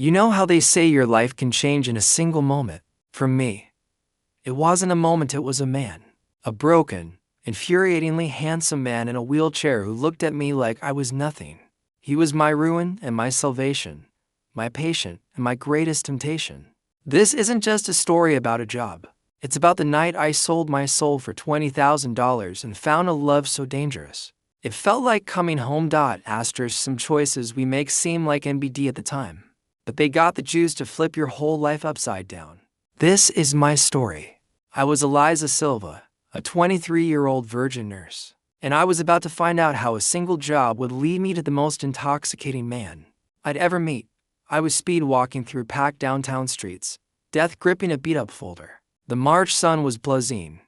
You know how they say your life can change in a single moment? For me, it wasn't a moment, it was a man. A broken, infuriatingly handsome man in a wheelchair who looked at me like I was nothing. He was my ruin and my salvation, my patient and my greatest temptation. This isn't just a story about a job. It's about the night I sold my soul for $20,000 and found a love so dangerous. It felt like coming home. Some choices we make seem like NBD at the time, but they got the juice to flip your whole life upside down. This is my story. I was Eliza Silva, a 23-year-old virgin nurse, and I was about to find out how a single job would lead me to the most intoxicating man I'd ever meet. I was speed walking through packed downtown streets, death gripping a beat-up folder. The March sun was blazing,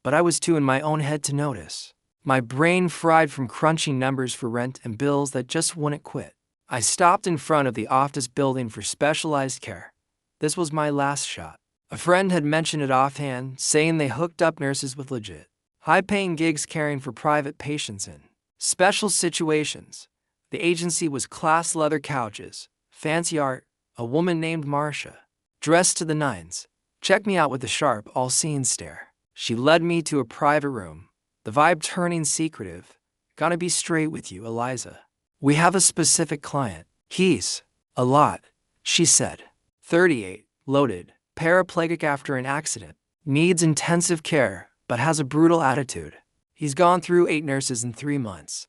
but I was too in my own head to notice. My brain fried from crunching numbers for rent and bills that just wouldn't quit. I stopped in front of the office building for specialized care. This was my last shot. A friend had mentioned it offhand, saying they hooked up nurses with legit, high-paying gigs caring for private patients in special situations. The agency was class leather couches, fancy art, a woman named Marcia, dressed to the nines. Checked me out with a sharp, all-seeing stare. She led me to a private room, the vibe turning secretive. Gonna be straight with you, Eliza. We have a specific client. He's a lot, she said. 38, loaded, paraplegic after an accident, needs intensive care, but has a brutal attitude. He's gone through 8 nurses in 3 months.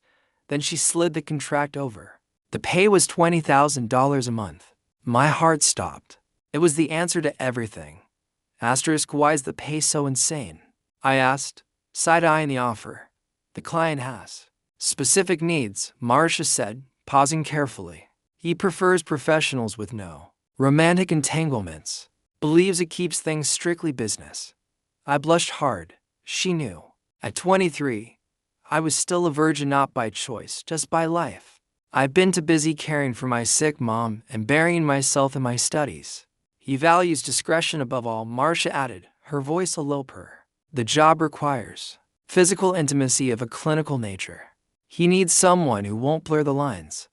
Then she slid the contract over. The pay was $20,000 a month. My heart stopped. It was the answer to everything. Why is the pay so insane? I asked, side-eyeing the offer. The client has specific needs, Marcia said, pausing carefully. He prefers professionals with no romantic entanglements. Believes it keeps things strictly business. I blushed hard. She knew. At 23, I was still a virgin, not by choice, just by life. I'd been too busy caring for my sick mom and burying myself in my studies. He values discretion above all, Marcia added, her voice a low purr. The job requires physical intimacy of a clinical nature. He needs someone who won't blur the lines.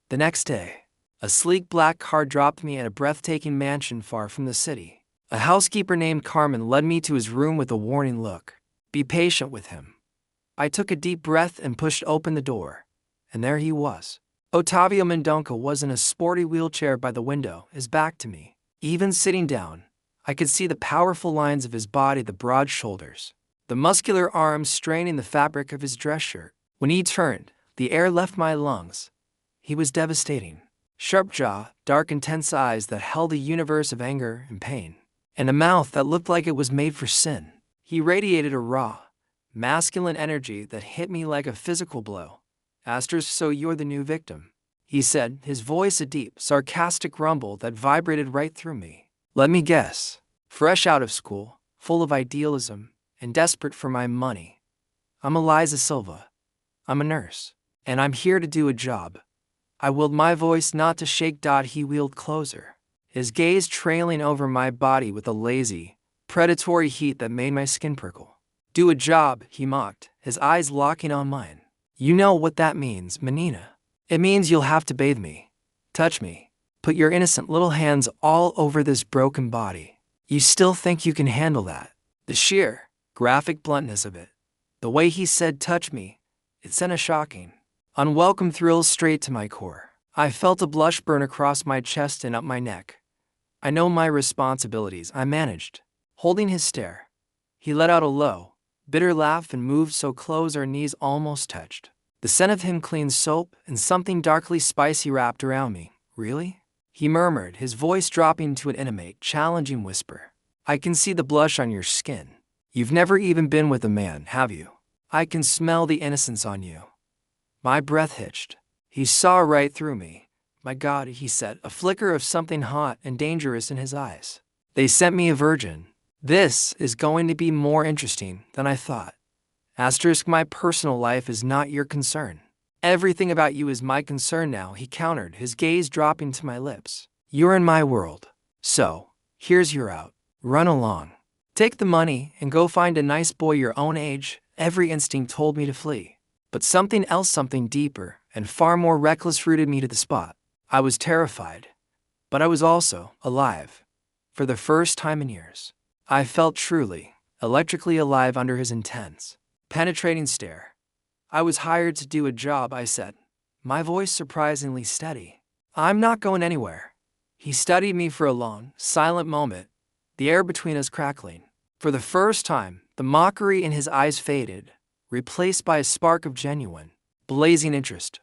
The next day, a sleek black car dropped me at a breathtaking mansion far from the city. A housekeeper named Carmen led me to his room with a warning look. Be patient with him. I took a deep breath and pushed open the door. And there he was. Otavio Mendonca was in a sporty wheelchair by the window, his back to me. Even sitting down, I could see the powerful lines of his body, the broad shoulders, the muscular arms straining the fabric of his dress shirt. When he turned, the air left my lungs. He was devastating. Sharp jaw, dark intense eyes that held a universe of anger and pain, and a mouth that looked like it was made for sin. He radiated a raw, masculine energy that hit me like a physical blow. So you're the new victim, he said, his voice a deep, sarcastic rumble that vibrated right through me. Let me guess. Fresh out of school, full of idealism, and desperate for my money. I'm Eliza Silva. I'm a nurse, and I'm here to do a job. I willed my voice not to shake. He wheeled closer, his gaze trailing over my body with a lazy, predatory heat that made my skin prickle. Do a job, he mocked, his eyes locking on mine. You know what that means, Menina. It means you'll have to bathe me, touch me, put your innocent little hands all over this broken body. You still think you can handle that? The sheer, graphic bluntness of it, the way he said touch me, it sent a shocking, unwelcome thrill straight to my core. I felt a blush burn across my chest and up my neck. I know my responsibilities, I managed. Holding his stare, he let out a low, bitter laugh and moved so close our knees almost touched. The scent of him clean soap and something darkly spicy wrapped around me. Really? He murmured, his voice dropping to an intimate, challenging whisper. I can see the blush on your skin. You've never even been with a man, have you? I can smell the innocence on you. My breath hitched. He saw right through me. My God, he said, a flicker of something hot and dangerous in his eyes. They sent me a virgin. This is going to be more interesting than I thought. My personal life is not your concern. Everything about you is my concern now, he countered, his gaze dropping to my lips. You're in my world. So, here's your out. Run along. Take the money and go find a nice boy your own age. Every instinct told me to flee. But something else, something deeper and far more reckless rooted me to the spot. I was terrified. But I was also alive. For the first time in years, I felt truly, electrically alive under his intense, penetrating stare. I was hired to do a job, I said, my voice surprisingly steady. I'm not going anywhere. He studied me for a long, silent moment, the air between us crackling. For the first time, the mockery in his eyes faded, replaced by a spark of genuine, blazing interest.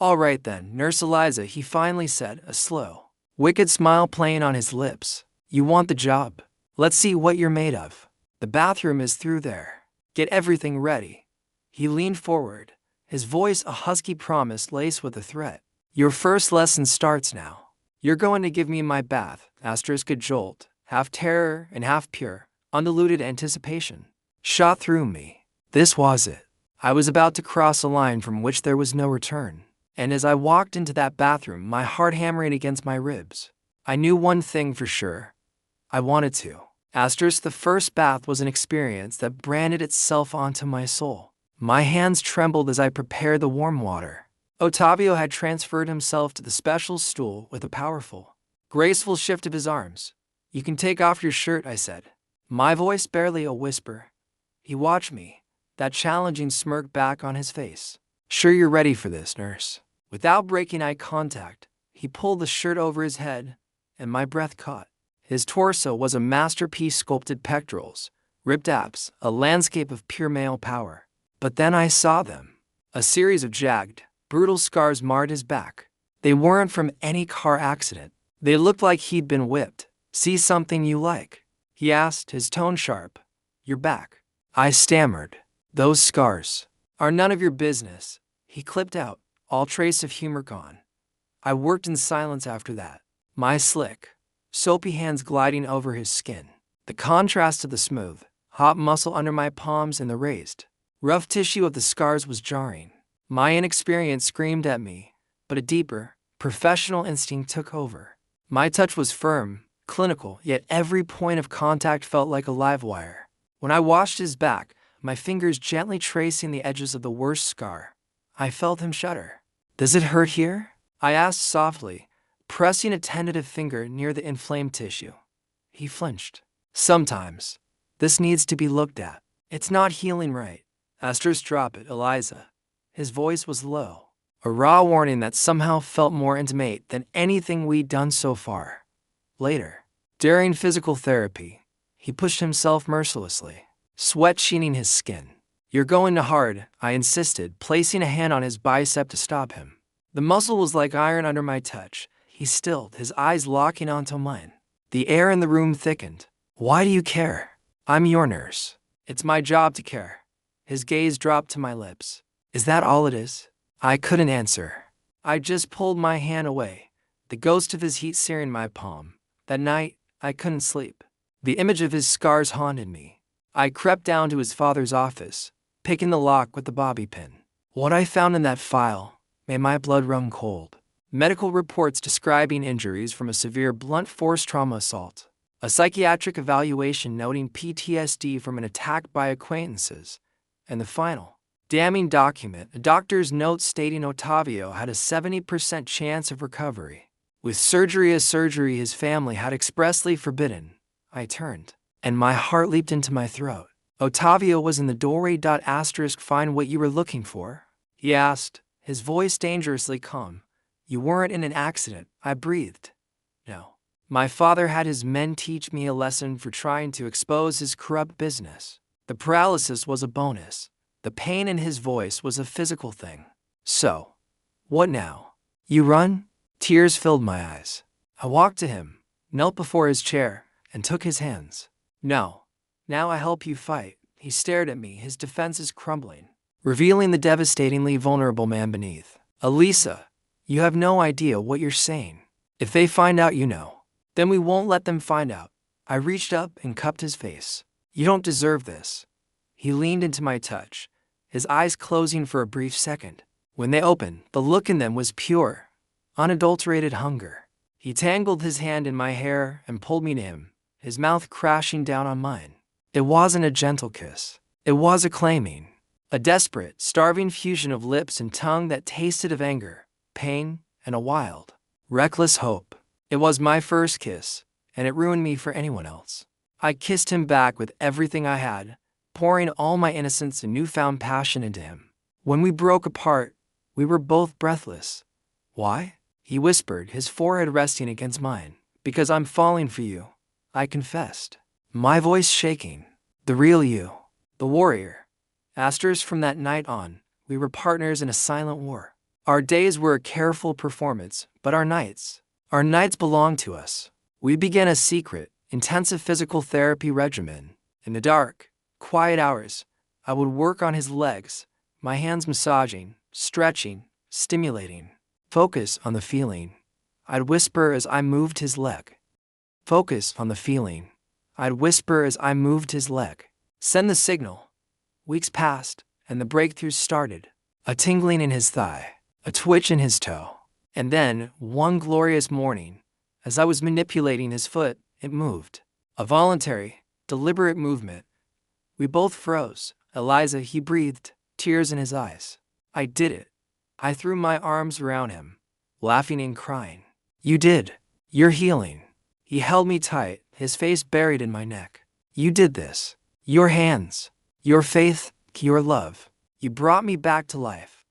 All right then, Nurse Eliza, he finally said, a slow, wicked smile playing on his lips. You want the job? Let's see what you're made of. The bathroom is through there. Get everything ready. He leaned forward, his voice a husky promise laced with a threat. Your first lesson starts now. You're going to give me my bath, a jolt, half terror and half pure, undiluted anticipation, shot through me. This was it. I was about to cross a line from which there was no return. And as I walked into that bathroom, my heart hammering against my ribs, I knew one thing for sure. I wanted to. The first bath was an experience that branded itself onto my soul. My hands trembled as I prepared the warm water. Ottavio had transferred himself to the special stool with a powerful, graceful shift of his arms. You can take off your shirt, I said, my voice barely a whisper. He watched me, that challenging smirk back on his face. Sure you're ready for this, nurse? Without breaking eye contact, he pulled the shirt over his head, and my breath caught. His torso was a masterpiece, sculpted pectorals, ripped abs, a landscape of pure male power. But then I saw them. A series of jagged, brutal scars marred his back. They weren't from any car accident. They looked like he'd been whipped. See something you like? He asked, his tone sharp. Your back. I stammered. Those scars are none of your business. He clipped out, all trace of humor gone. I worked in silence after that, my slick, soapy hands gliding over his skin. The contrast to the smooth, hot muscle under my palms and the raised, rough tissue of the scars was jarring. My inexperience screamed at me, but a deeper, professional instinct took over. My touch was firm, clinical, yet every point of contact felt like a live wire. When I washed his back, my fingers gently tracing the edges of the worst scar, I felt him shudder. Does it hurt here? I asked softly, pressing a tentative finger near the inflamed tissue. He flinched. Sometimes. This needs to be looked at. It's not healing right. Drop it, Eliza. His voice was low, a raw warning that somehow felt more intimate than anything we'd done so far. Later, during physical therapy, he pushed himself mercilessly, sweat sheening his skin. You're going to hard, I insisted, placing a hand on his bicep to stop him. The muscle was like iron under my touch. He stilled, his eyes locking onto mine. The air in the room thickened. Why do you care? I'm your nurse. It's my job to care. His gaze dropped to my lips. Is that all it is? I couldn't answer. I just pulled my hand away, the ghost of his heat searing my palm. That night, I couldn't sleep. The image of his scars haunted me. I crept down to his father's office, picking the lock with the bobby pin. What I found in that file made my blood run cold. Medical reports describing injuries from a severe blunt force trauma assault, a psychiatric evaluation noting PTSD from an attack by acquaintances, and the final, damning document, a doctor's note stating Ottavio had a 70% chance of recovery. With surgery his family had expressly forbidden. I turned, and my heart leaped into my throat. Ottavio was in the doorway. Find what you were looking for? He asked, his voice dangerously calm. You weren't in an accident, I breathed. No. My father had his men teach me a lesson for trying to expose his corrupt business. The paralysis was a bonus. The pain in his voice was a physical thing. So, what now? You run? Tears filled my eyes. I walked to him, knelt before his chair, and took his hands. No. Now I help you fight. He stared at me, his defenses crumbling, revealing the devastatingly vulnerable man beneath. Eliza, you have no idea what you're saying. If they find out you know, then we won't let them find out. I reached up and cupped his face. You don't deserve this. He leaned into my touch, his eyes closing for a brief second. When they opened, the look in them was pure, unadulterated hunger. He tangled his hand in my hair and pulled me to him, his mouth crashing down on mine. It wasn't a gentle kiss. It was a claiming, a desperate, starving fusion of lips and tongue that tasted of anger, pain, and a wild, reckless hope. It was my first kiss, and it ruined me for anyone else. I kissed him back with everything I had, pouring all my innocence and newfound passion into him. When we broke apart, we were both breathless. Why? He whispered, his forehead resting against mine. Because I'm falling for you, I confessed, my voice shaking. The real you, the warrior. Asterisk from that night on, we were partners in a silent war. Our days were a careful performance, but our nights belonged to us. We began a secret, intensive physical therapy regimen. In the dark, quiet hours, I would work on his legs, my hands massaging, stretching, stimulating. Focus on the feeling, I'd whisper as I moved his leg. Focus on the feeling, I'd whisper as I moved his leg. Send the signal. Weeks passed, and the breakthroughs started. A tingling in his thigh, a twitch in his toe. And then, one glorious morning, as I was manipulating his foot, it moved. A voluntary, deliberate movement. We both froze. Eliza, he breathed, tears in his eyes. I did it. I threw my arms around him, laughing and crying. You did. You're healing. He held me tight, his face buried in my neck. You did this. Your hands, your faith, your love. You brought me back to life.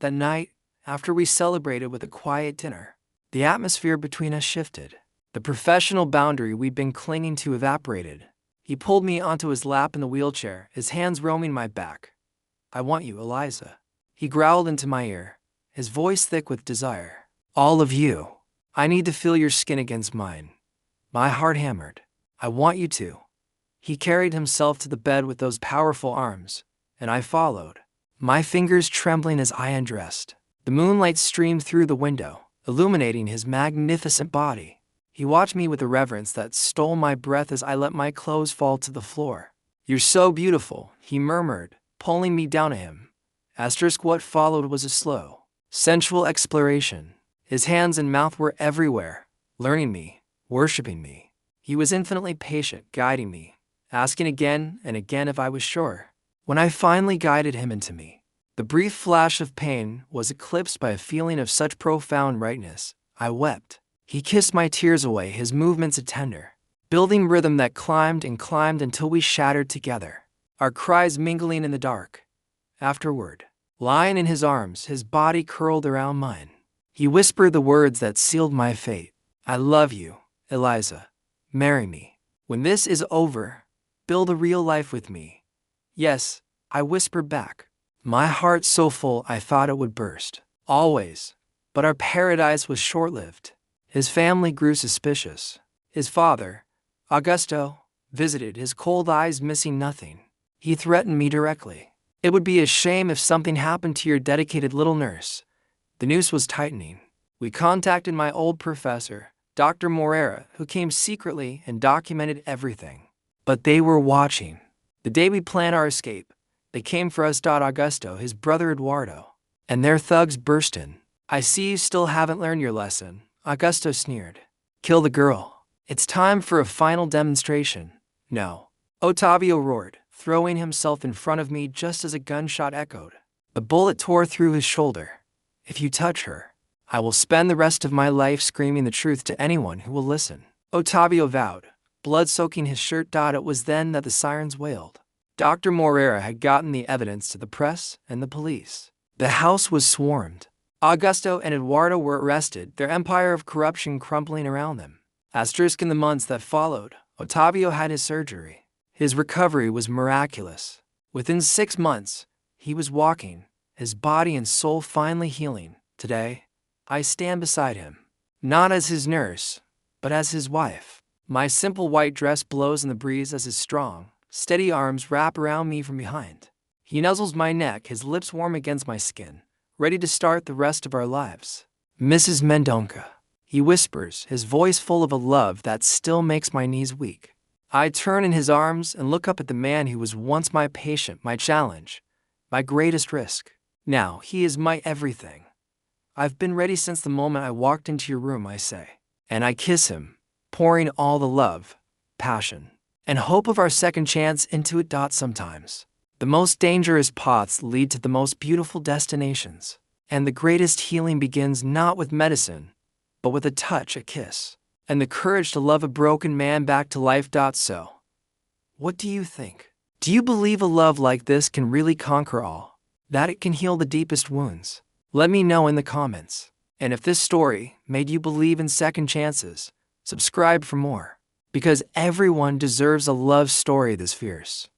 That night, after we celebrated with a quiet dinner, the atmosphere between us shifted. The professional boundary we'd been clinging to evaporated. He pulled me onto his lap in the wheelchair, his hands roaming my back. I want you, Eliza. He growled into my ear, his voice thick with desire. All of you. I need to feel your skin against mine. My heart hammered. I want you to. He carried himself to the bed with those powerful arms, and I followed, my fingers trembling as I undressed. The moonlight streamed through the window, illuminating his magnificent body. He watched me with a reverence that stole my breath as I let my clothes fall to the floor. You're so beautiful, he murmured, pulling me down to him. Asterisk what followed was a slow, sensual exploration. His hands and mouth were everywhere, learning me, worshiping me. He was infinitely patient, guiding me, asking again and again if I was sure. When I finally guided him into me, the brief flash of pain was eclipsed by a feeling of such profound rightness. I wept. He kissed my tears away, his movements a tender, building rhythm that climbed and climbed until we shattered together, our cries mingling in the dark. Afterward, lying in his arms, his body curled around mine, he whispered the words that sealed my fate. I love you, Eliza. Marry me. When this is over, build a real life with me. Yes, I whispered back, my heart so full I thought it would burst. Always. But our paradise was short-lived. His family grew suspicious. His father, Augusto, visited, his cold eyes missing nothing. He threatened me directly. It would be a shame if something happened to your dedicated little nurse. The noose was tightening. We contacted my old professor, Dr. Moreira, who came secretly and documented everything. But they were watching. The day we planned our escape, they came for us. Augusto, his brother Eduardo, and their thugs burst in. I see you still haven't learned your lesson, Augusto sneered. Kill the girl. It's time for a final demonstration. No. Ottavio roared, throwing himself in front of me just as a gunshot echoed. The bullet tore through his shoulder. If you touch her, I will spend the rest of my life screaming the truth to anyone who will listen. Ottavio vowed, blood soaking his shirt. It was then that the sirens wailed. Dr. Moreira had gotten the evidence to the press and the police. The house was swarmed. Augusto and Eduardo were arrested, their empire of corruption crumbling around them. Asterisk in the months that followed, Ottavio had his surgery. His recovery was miraculous. Within 6 months, he was walking, his body and soul finally healing. Today, I stand beside him, not as his nurse, but as his wife. My simple white dress blows in the breeze as his strong, steady arms wrap around me from behind. He nuzzles my neck, his lips warm against my skin, ready to start the rest of our lives. Mrs. Mendonca, he whispers, his voice full of a love that still makes my knees weak. I turn in his arms and look up at the man who was once my patient, my challenge, my greatest risk. Now he is my everything. I've been ready since the moment I walked into your room, I say. And I kiss him, pouring all the love, passion, and hope of our second chance into it. Sometimes, the most dangerous paths lead to the most beautiful destinations. And the greatest healing begins not with medicine, but with a touch, a kiss. and the courage to love a broken man back to life. So, what do you think? Do you believe a love like this can really conquer all? That it can heal the deepest wounds? Let me know in the comments. And if this story made you believe in second chances, subscribe for more. Because everyone deserves a love story this fierce.